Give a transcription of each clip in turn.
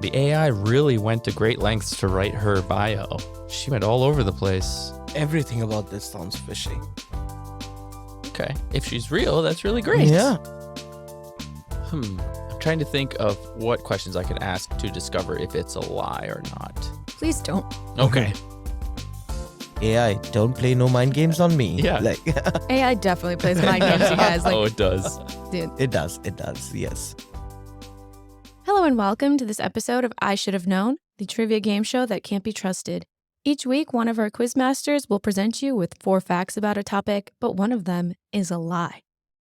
The AI really went to great lengths to write her bio. She went all over the place. Everything about this sounds fishy. Okay. If she's real, that's really great. Yeah. I'm trying to think of what questions I can ask to discover if it's a lie or not. Please don't. Okay. AI, don't play no mind games on me. Yeah. Like, AI definitely plays mind games, you guys. Oh, it does. Dude. It does, yes. Hello and welcome to this episode of I Should Have Known, the trivia game show that can't be trusted. Each week, one of our quizmasters will present you with 4 facts about a topic, but one of them is a lie.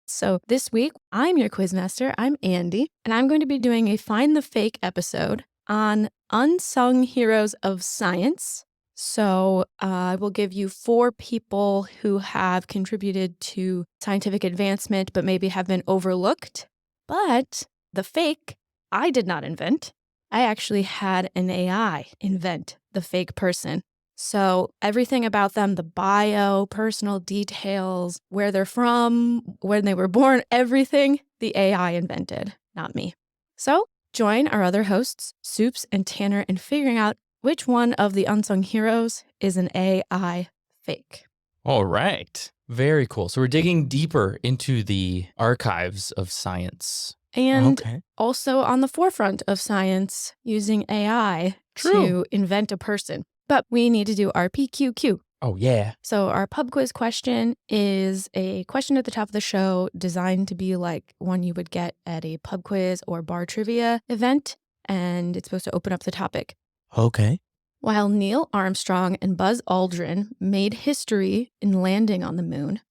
So this week, I'm your quizmaster, I'm Andi, and I'm going to be doing a Find the Fake episode on Unsung Heroes of Science. So I will give you 4 people who have contributed to scientific advancement, but maybe have been overlooked. But the fake, I did not invent. I actually had an AI invent the fake person. So everything about them, the bio, personal details, where they're from, when they were born, everything the AI invented, not me. So join our other hosts, Sups and Tanner, in figuring out which one of the unsung heroes is an AI fake. All right. Very cool. So we're digging deeper into the archives of science. And Okay. also on the forefront of science using AI to invent a person. But we need to do our PQQ. Oh, yeah. So our pub quiz question is a question at the top of the show designed to be like one you would get at a pub quiz or bar trivia event. And it's supposed to open up the topic. Okay. While Neil Armstrong and Buzz Aldrin made history in landing on the moon,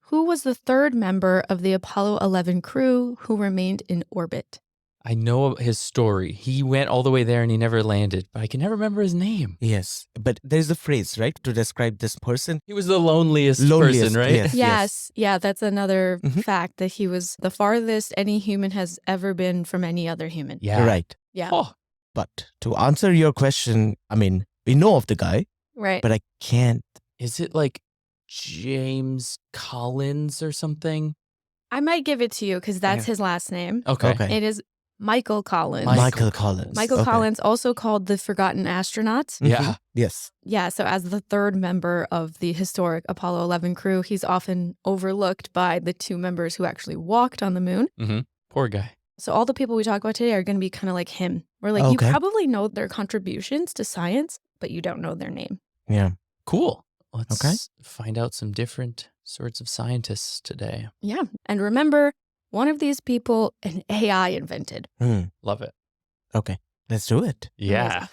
who was the 3rd member of the Apollo 11 crew who remained in orbit? I know his story. He went all the way there and he never landed, but I can never remember his name. Yes. But there's a phrase, right, to describe this person. He was the loneliest person, right? Yes. Yeah, that's another Mhm. fact that he was the farthest any human has ever been from any other human. Yeah. Right. Yeah. Oh, But to answer your question, I mean, we know of the guy, Right. but I can't. is it like James Collins or something? I might give it to you because that's Yeah. his last name. Okay. It is Michael Collins. Michael Collins. Michael Okay. Collins, also called the Forgotten Astronaut. Mhm. Yeah. Yes. Yeah, so as the 3rd member of the historic Apollo 11 crew, he's often overlooked by the 2 members who actually walked on the moon. Poor guy. So all the people we talk about today are going to be kind of like him. We're like, Okay. you probably know their contributions to science, but you don't know their name. Yeah. Cool. Let's Okay. find out some different sorts of scientists today. Yeah. And remember, one of these people, an AI invented. Love it. Okay. Let's do it. Yeah.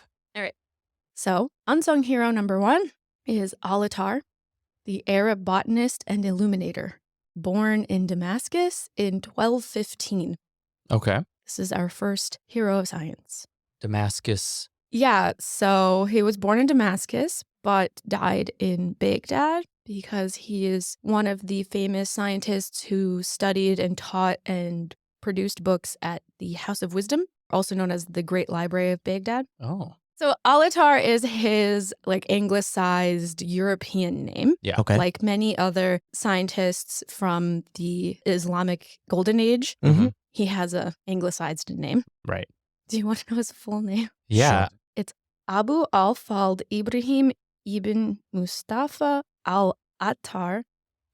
So unsung hero number 1 is Al-Attar, the Arab botanist and illuminator, born in Damascus in 1215. Okay. This is our first hero of science. Damascus. Yeah, so he was born in Damascus, but died in Baghdad because he is one of the famous scientists who studied and taught and produced books at the House of Wisdom, also known as the Great Library of Baghdad. Oh. So Al-Attar is his like anglicized European name. Yeah. Okay. Like many other scientists from the Islamic Golden Age, Mm-hmm. he has a anglicized name. Right. Do you want to know his full name? Yeah. Abu al-Fald Ibrahim ibn Mustafa al-Attar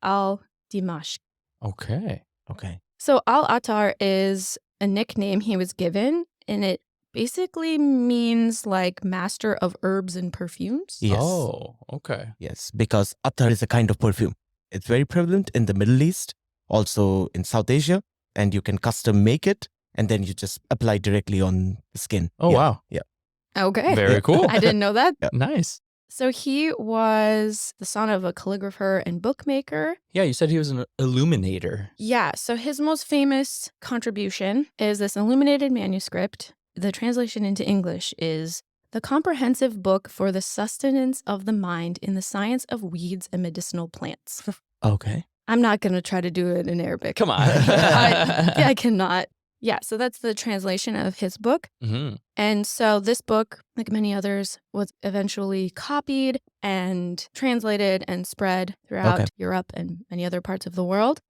al-Dimashq. Okay. Okay. So al-Attar is a nickname he was given, and it basically means like master of herbs and perfumes. Yes. Oh, okay. Yes. Because attar is a kind of perfume. It's very prevalent in the Middle East, also in South Asia, and you can custom make it, and then you just apply directly on the skin. Oh, Yeah. wow. Yeah. Okay. Very cool. I didn't know that. Nice. So he was the son of a calligrapher and bookmaker. Yeah, you said he was an illuminator. Yeah, so his most famous contribution is this illuminated manuscript. The translation into English is The Comprehensive Book for the Sustenance of the Mind in the Science of Weeds and Medicinal Plants. Okay. I'm not going to try to do it in Arabic. Come on. I cannot. Yeah, so that's the translation of his book. Mm-hmm. And so this book, like many others, was eventually copied and translated and spread throughout Okay. Europe and many other parts of the world.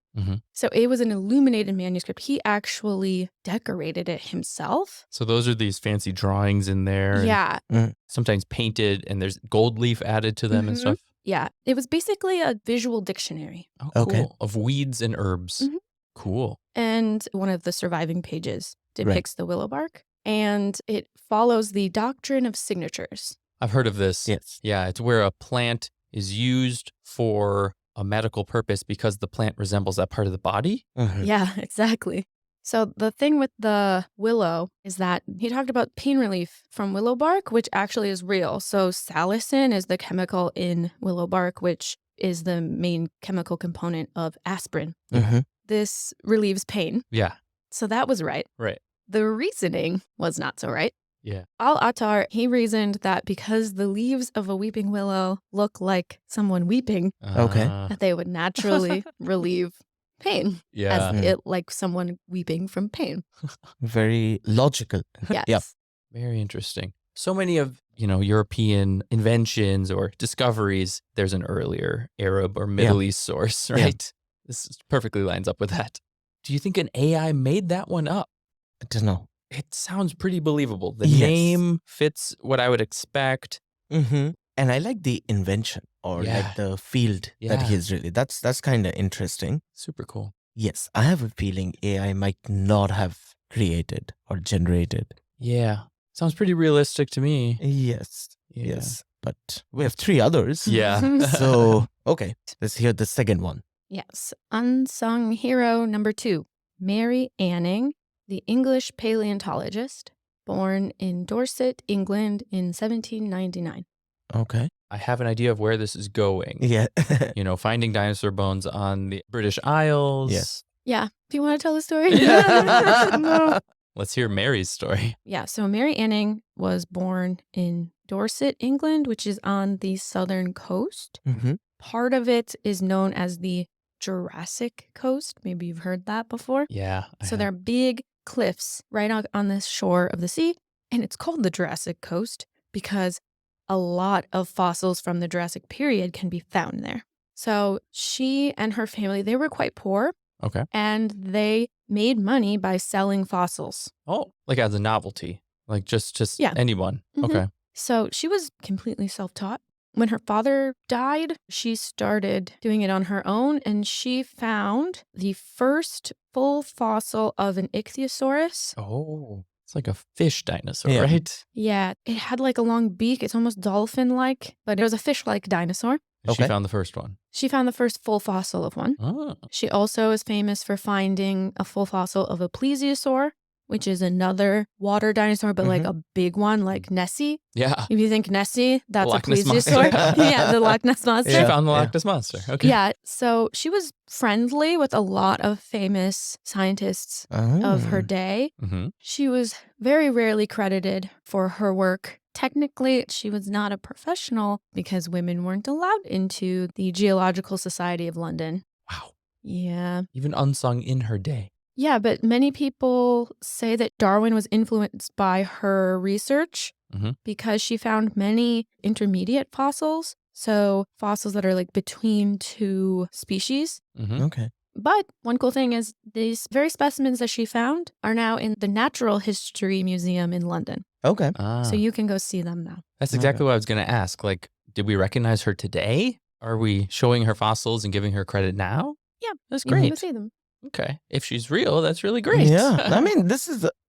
So it was an illuminated manuscript. He actually decorated it himself. So those are these fancy drawings in there. Yeah. Sometimes painted, and there's gold leaf added to them and Mhm. stuff. Yeah. It was basically a visual dictionary. Oh, cool. Okay. Of weeds and herbs. Mhm. Cool. And one of the surviving pages depicts the willow bark. And it follows the doctrine of signatures. I've heard of this. Yes. Yeah, it's where a plant is used for a medical purpose because the plant resembles that part of the body. Yeah, exactly. So the thing with the willow is that he talked about pain relief from willow bark, which actually is real. So salicin is the chemical in willow bark, which is the main chemical component of aspirin. This relieves pain. Yeah. So that was right. Right. The reasoning was not so right. Yeah. Al-Attar, he reasoned that because the leaves of a weeping willow look like someone weeping, Okay. that they would naturally relieve pain. Yeah. As it like someone weeping from pain. Very logical. Yes. Yeah. Very interesting. So many of, European inventions or discoveries, there's an earlier Arab or Middle East source, right? This perfectly lines up with that. Do you think an AI made that one up? I don't know. It sounds pretty believable. The Yes. name fits what I would expect. And I like the invention or like the field that he's really. That's kind of interesting. Super cool. Yes, I have a feeling AI might not have created or generated. Yeah. Sounds pretty realistic to me. Yes. Yeah. Yes. But we have 3 others. Yeah. So, okay, let's hear the second one. Yes. Unsung hero number 2, Mary Anning, the English paleontologist, born in Dorset, England in 1799. Okay. I have an idea of where this is going. Yeah. Finding dinosaur bones on the British Isles. Yes. Yeah. Do you want to tell the story? No. Let's hear Mary's story. Yeah. So Mary Anning was born in Dorset, England, which is on the southern coast. Part of it is known as the Jurassic Coast. Maybe you've heard that before. Yeah. So there are big cliffs right on the shore of the sea, and it's called the Jurassic Coast because a lot of fossils from the Jurassic period can be found there. So she and her family, they were quite poor. Okay. And they made money by selling fossils. Oh, like as a novelty. Like just anyone. Mhm. Okay. So she was completely self-taught. When her father died, she started doing it on her own, and she found the first full fossil of an ichthyosaurus. Oh, it's like a fish dinosaur, Yeah. right? Yeah, it had like a long beak. It's almost dolphin-like, but it was a fish-like dinosaur. And She Okay. found the first one. She found the first full fossil of one. Oh. She also is famous for finding a full fossil of a plesiosaur, which is another water dinosaur, but like a big one, like Nessie. Yeah. If you think Nessie, that's a Loch Ness Monster. plesiosaur. Yeah, the Loch Ness Monster. She Yeah. found the Loch Ness Monster. Okay. Yeah, so she was friendly with a lot of famous scientists of her day. Mm-hmm. She was very rarely credited for her work. Technically, she was not a professional because women weren't allowed into the Geological Society of London. Wow. Yeah. Even unsung in her day. Yeah, but many people say that Darwin was influenced by her research because she found many intermediate fossils. So fossils that are like between 2 species. Mm-hmm. Okay. But one cool thing is these very specimens that she found are now in the Natural History Museum in London. Okay. So you can go see them now. That's exactly what I was going to ask. Like, did we recognize her today? Are we showing her fossils and giving her credit now? Yeah, That's you can go great. see them. Okay. If she's real, that's really great. Yeah. I mean,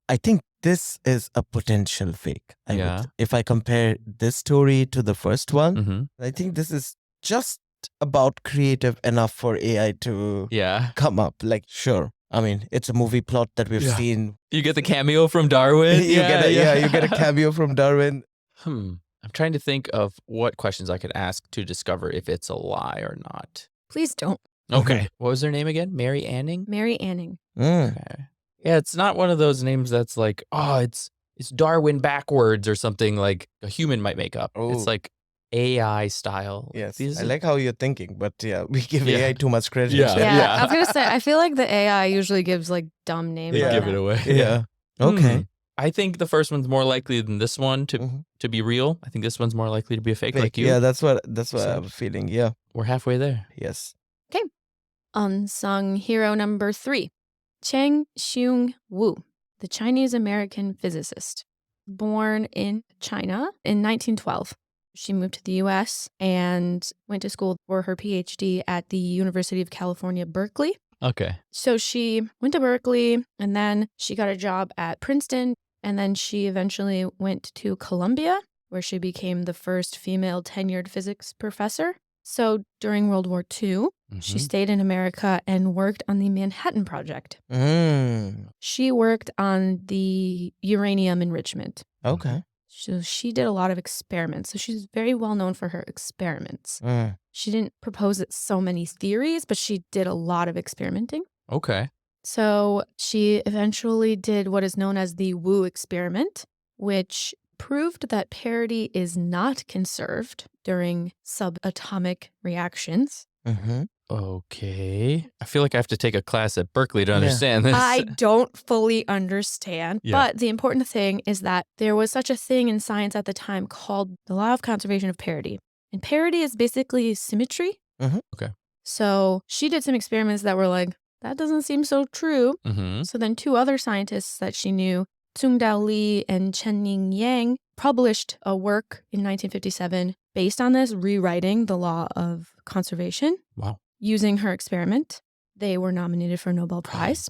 I think this is a potential fake. Yeah. If I compare this story to the first one, Mm-hmm. I think this is just about creative enough for AI to Yeah. come up. Like, sure. I mean, it's a movie plot that we've Yeah. seen. You get the cameo from Darwin. You get a cameo from Darwin. I'm trying to think of what questions I could ask to discover if it's a lie or not. Please don't. Okay. What was her name again? Mary Anning? Mary Anning. Okay. Yeah, it's not one of those names that's like, oh, it's Darwin backwards or something like a human might make up. Oh. It's like AI style. Yes. These I are- like how you're thinking, but yeah, we give Yeah. AI too much credit. Yeah. Yeah, I was going to say, I feel like the AI usually gives like dumb names. They like give that. it away. Yeah. Okay. Hmm. I think the first one's more likely than this one to be real. I think this one's more likely to be a fake, like you. Yeah, that's what I So- have a feeling. Yeah. We're halfway there. Yes. Unsung Hero number 3, Cheng Xiong-Wu, the Chinese-American physicist. Born in China in 1912. She moved to the U.S. and went to school for her PhD at the University of California, Berkeley. Okay. So she went to Berkeley, and then she got a job at Princeton, and then she eventually went to Columbia, where she became the first female tenured physics professor. So during World War II, she stayed in America and worked on the Manhattan Project. She worked on the uranium enrichment. Okay. So she did a lot of experiments. So she's very well known for her experiments. She didn't propose so many theories, but she did a lot of experimenting. Okay. So she eventually did what is known as the Wu experiment, which proved that parity is not conserved during subatomic reactions. Okay. I feel like I have to take a class at Berkeley to understand this. I don't fully understand. Yeah. But the important thing is that there was such a thing in science at the time called the law of conservation of parity. And parity is basically symmetry. Okay. So she did some experiments that were like, that doesn't seem so true. So then 2 other scientists that she knew, Tsung-Dao Li and Chen-Ning Yang, published a work in 1957 based on this, rewriting the law of conservation. Wow. Using her experiment. They were nominated for a Nobel Prize,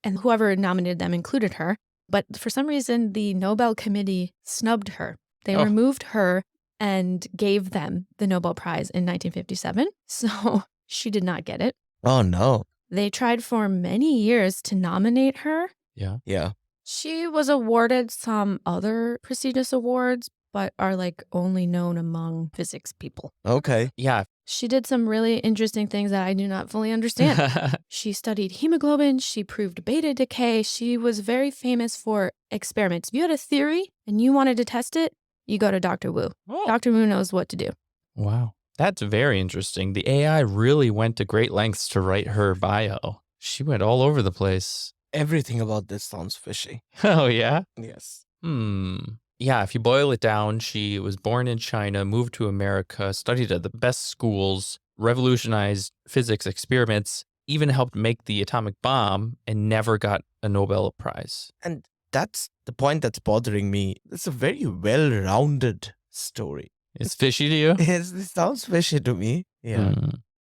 and whoever nominated them included her. But for some reason, the Nobel Committee snubbed her. They removed her and gave them the Nobel Prize in 1957. So she did not get it. Oh, no. They tried for many years to nominate her. Yeah. She was awarded some other prestigious awards, but are like only known among physics people. Okay. Yeah. She did some really interesting things that I do not fully understand. She studied hemoglobin. She proved beta decay. She was very famous for experiments. If you had a theory and you wanted to test it, you go to Dr. Wu. Dr. Wu knows what to do. Wow. That's very interesting. The AI really went to great lengths to write her bio. She went all over the place. Everything about this sounds fishy. Oh, yeah? Yes. Yeah, if you boil it down, she was born in China, moved to America, studied at the best schools, revolutionized physics experiments, even helped make the atomic bomb, and never got a Nobel Prize. And that's the point that's bothering me. It's a very well-rounded story. It's fishy to you? Yes, this sounds fishy to me. Yeah.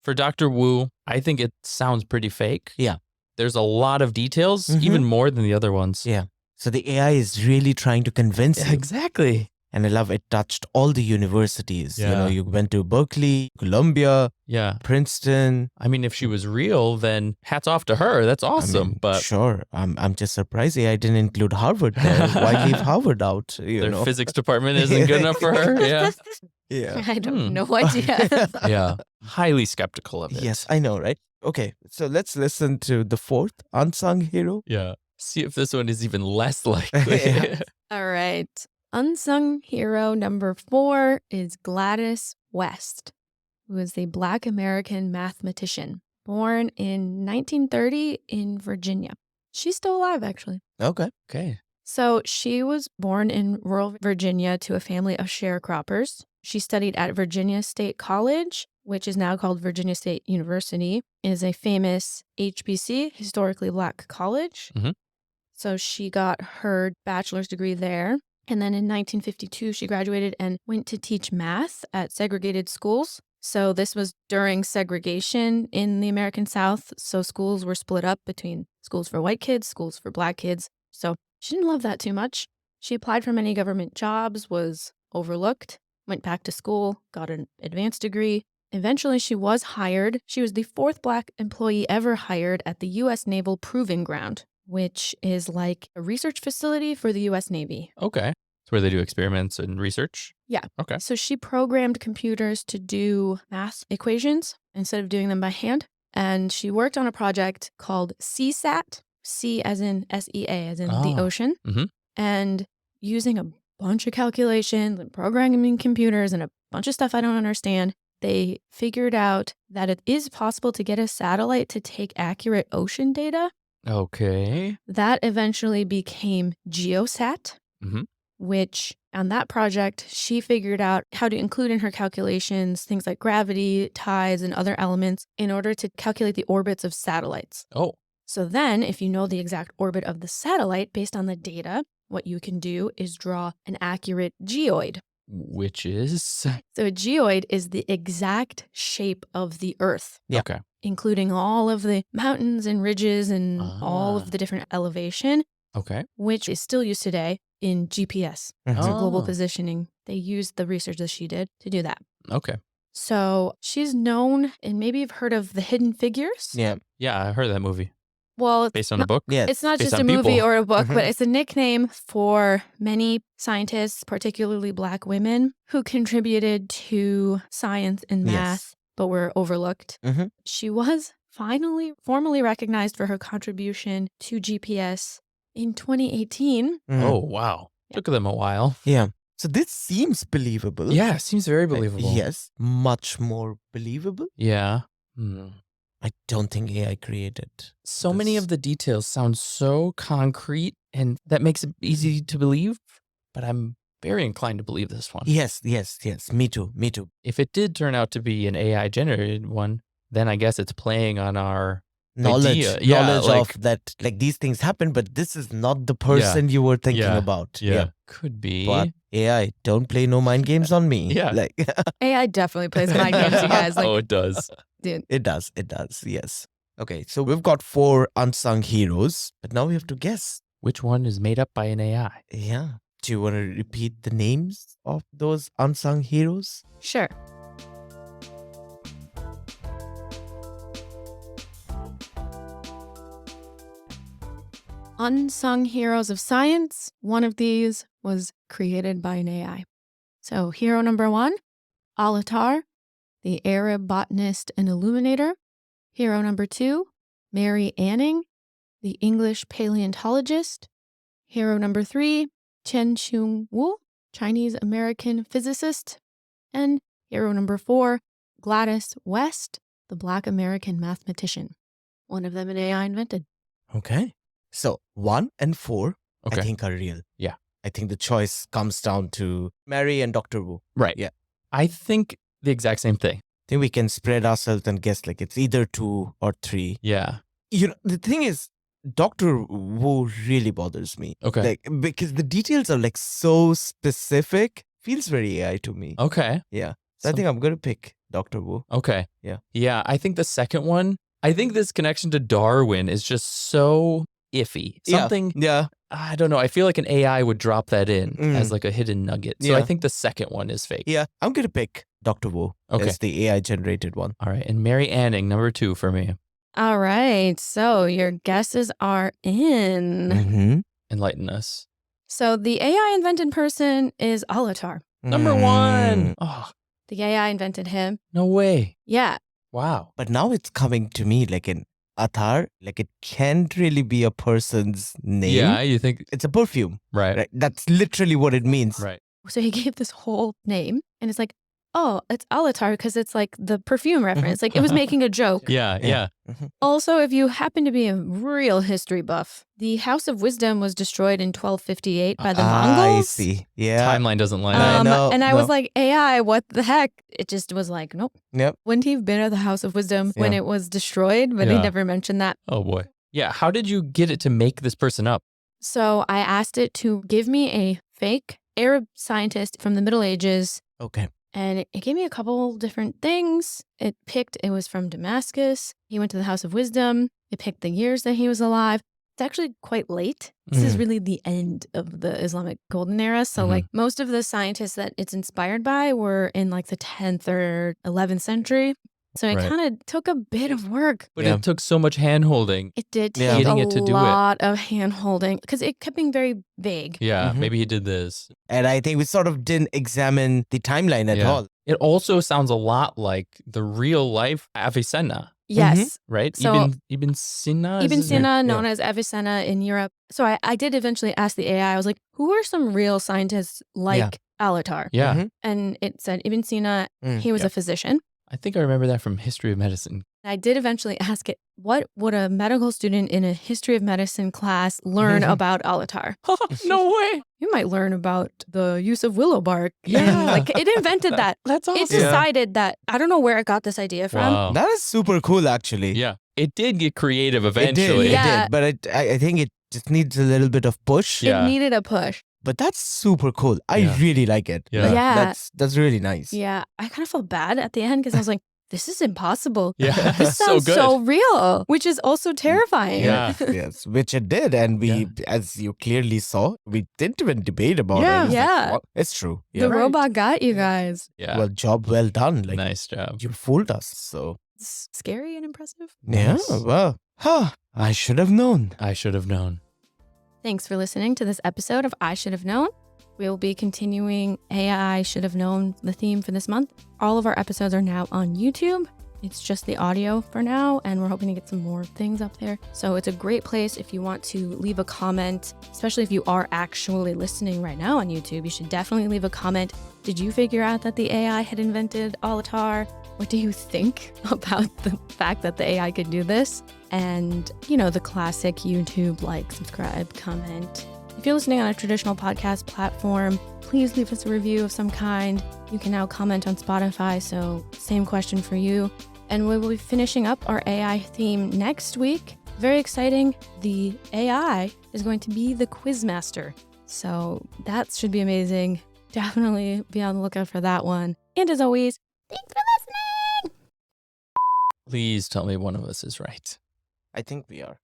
For Dr. Wu, I think it sounds pretty fake. Yeah. There's a lot of details, even more than the other ones. Yeah. So the AI is really trying to convince you. Exactly. And I love it touched all the universities. Yeah. You know, you went to Berkeley, Columbia, Yeah. Princeton. I mean, if she was real, then hats off to her. That's awesome. I mean, but sure. I'm just surprised AI didn't include Harvard there. Why leave Harvard out? their physics department isn't good enough for her. Yeah. Yeah. I have no idea. Yeah. Highly skeptical of it. Yes, I know, right? Okay, so let's listen to the 4th unsung hero. Yeah. See if this one is even less likely. Yeah. All right. Unsung hero number 4 is Gladys West, who is a Black American mathematician born in 1930 in Virginia. She's still alive, actually. Okay. Okay. So she was born in rural Virginia to a family of sharecroppers. She studied at Virginia State College, which is now called Virginia State University. It is a famous HBC, historically Black college. So she got her bachelor's degree there. And then in 1952, she graduated and went to teach math at segregated schools. So this was during segregation in the American South. So schools were split up between schools for white kids, schools for Black kids. So she didn't love that too much. She applied for many government jobs, was overlooked, went back to school, got an advanced degree. Eventually, she was hired. She was the 4th Black employee ever hired at the U.S. Naval Proving Ground, which is like a research facility for the U.S. Navy. Okay. It's where they do experiments and research? Yeah. Okay. So she programmed computers to do math equations instead of doing them by hand. And she worked on a project called CSAT, C as in S-E-A, as in the ocean. And using a bunch of calculations and programming computers and a bunch of stuff I don't understand, they figured out that it is possible to get a satellite to take accurate ocean data. Okay. That eventually became GeoSat. which on that project, she figured out how to include in her calculations things like gravity, tides, and other elements in order to calculate the orbits of satellites. Oh, So then, if you know the exact orbit of the satellite based on the data, what you can do is draw an accurate geoid. which is? So a geoid is the exact shape of the Earth, Yeah. Okay. including all of the mountains and ridges and all Ah. of the different elevation, Okay. which is still used today in GPS. Mhm. So global Oh. positioning, they used the research that she did to do that. Okay. So she's known, and maybe you've heard of the Hidden Figures. Yeah. Yeah, I heard of that movie. Well, Based on a book? Yes. it's not based just a on movie people. or a book, Mhm. but it's a nickname for many scientists, particularly Black women, who contributed to science and math, Yes. but were overlooked. Mhm. She was finally formally recognized for her contribution to GPS in 2018. Mhm. Oh, wow. Took them a while. Yeah. So this seems believable. Yeah, seems very Like, believable. yes. Much more believable. Yeah. Hmm. I don't think AI created. So many This- of the details sound so concrete, and that makes it easy to believe, but I'm very inclined to believe this one. Yes. Me too. If it did turn out to be an AI generated one, then I guess it's playing on our Knowledge idea. Yeah, like- of that, like these things happen, but this is not the person you were thinking Yeah. about. Could be. But AI, don't play no mind games on me. Yeah. Like AI definitely plays mind games, you guys. Like, Oh, it does. dude. it does. Yes. Okay, so we've got 4 unsung heroes, but now we have to guess. Which one is made up by an AI? Yeah. Do you want to repeat the names of those unsung heroes? Sure. Unsung heroes of science. One of these was created by an AI. So, hero number 1, Alatar, the Arab botanist and illuminator. Hero number 2, Mary Anning, the English paleontologist. Hero number 3, Chen Xiong Wu, Chinese American physicist. And hero number 4, Gladys West, the Black American mathematician. One of them an AI invented. Okay. So 1 and 4, Okay. I think are real. Yeah. I think the choice comes down to Mary and Dr. Wu. Right. Yeah. I think the exact same thing. I think we can spread ourselves and guess like it's either 2 or 3. Yeah. You know, the thing is, Dr. Wu really bothers me. Okay. Like, because the details are like so specific. Feels very AI to me. Okay. Yeah. So I think I'm going to pick Dr. Wu. Okay. Yeah. Yeah. I think the second one, I think this connection to Darwin is just so iffy. Something, Yeah. I don't know. I feel like an AI would drop that in as like a hidden nugget. So I Yeah. think the second one is fake. Yeah. I'm going to pick Dr. Wu Okay. as the AI generated one. All right. And Mary Anning, number 2 for me. All right. So, your guesses are in. Mm-hmm. Enlighten us. So, the AI invented person is Alatar. Number Mm. 1. Oh, The AI invented him. no way. Yeah. Wow. But now it's coming to me like an Athar. Like it can't really be a person's name. Yeah. You think, It's a perfume. right. Right. That's literally what it means. Right. So, he gave this whole name, and it's like, oh, it's Alatar because it's like the perfume reference. Like, it was making a joke. Yeah. Yeah. Mhm. Also, if you happen to be a real history buff, the House of Wisdom was destroyed in 1258 by the Mongols. I see. Yeah. Timeline doesn't line I up. know, and I no. was like, AI, what the heck? It just was like, nope. Yep. Wouldn't he have been at the House of Wisdom when Yeah. it was destroyed? But he Yeah. never mentioned that. Oh boy. Yeah. How did you get it to make this person up? So I asked it to give me a fake Arab scientist from the Middle Ages. Okay. And it gave me a couple different things. It was from Damascus. He went to the House of Wisdom. It picked the years that he was alive. It's actually quite late. This is really the end of the Islamic golden era. So like most of the scientists that it's inspired by were in like the 10th or 11th century. So it Right. kind of took a bit of work. But Yeah. it took so much hand holding. It did Yeah. take Getting a it to do it. lot of hand holding because it kept being very vague. Yeah. Mhm. Maybe he did this. And I think we sort of didn't examine the timeline at Yeah. all. It also sounds a lot like the real life Avicenna, Yes. right? So- Ibn Sina? is Ibn his name? Sina, known as Avicenna in Europe. So I did eventually ask the AI, I was like, who are some real scientists like Alatar? Yeah. Mhm. And it said Ibn Sina, Mm, he was yeah. a physician. I think I remember that from History of Medicine. I did eventually ask it, what would a medical student in a history of medicine class learn about Alatar? No way. You might learn about the use of willow bark. Yeah. And, like, it invented that. That's awesome. It decided that. I don't know where it got this idea from. Wow. That is super cool, actually. Yeah. It did get creative It eventually. did, Yeah. it did. But I think it just needs a little bit of push. Yeah. It needed a push. But that's super cool. I Yeah. really like it. Yeah. Yeah. That's really nice. Yeah. I kind of felt bad at the end because I was like, this is impossible. Yeah. This So sounds good. so real, which is also terrifying. Yeah. Yes, which it did. And we, as you clearly saw, we didn't even debate about Yeah. it. It's like, Yeah. well, it's true. The Yeah. robot got you guys. Yeah. Well, job well done. Like, Nice job. you fooled us. So, It's scary and impressive. yeah, Nice. well, I should have known. I should have known. Thanks for listening to this episode of I Should Have Known. We will be continuing AI Should Have Known, the theme for this month. All of our episodes are now on YouTube. It's just the audio for now, and we're hoping to get some more things up there. So it's a great place if you want to leave a comment, especially if you are actually listening right now on YouTube. You should definitely leave a comment. Did you figure out that the AI had invented Alatar? What do you think about the fact that the AI could do this? And, you know, the classic YouTube like, subscribe, comment. If you're listening on a traditional podcast platform, please leave us a review of some kind. You can now comment on Spotify, so same question for you. And we will be finishing up our AI theme next week. Very exciting. The AI is going to be the Quizmaster. So that should be amazing. Definitely be on the lookout for that one. And as always, thanks for listening. Please tell me one of us is right. I think we are.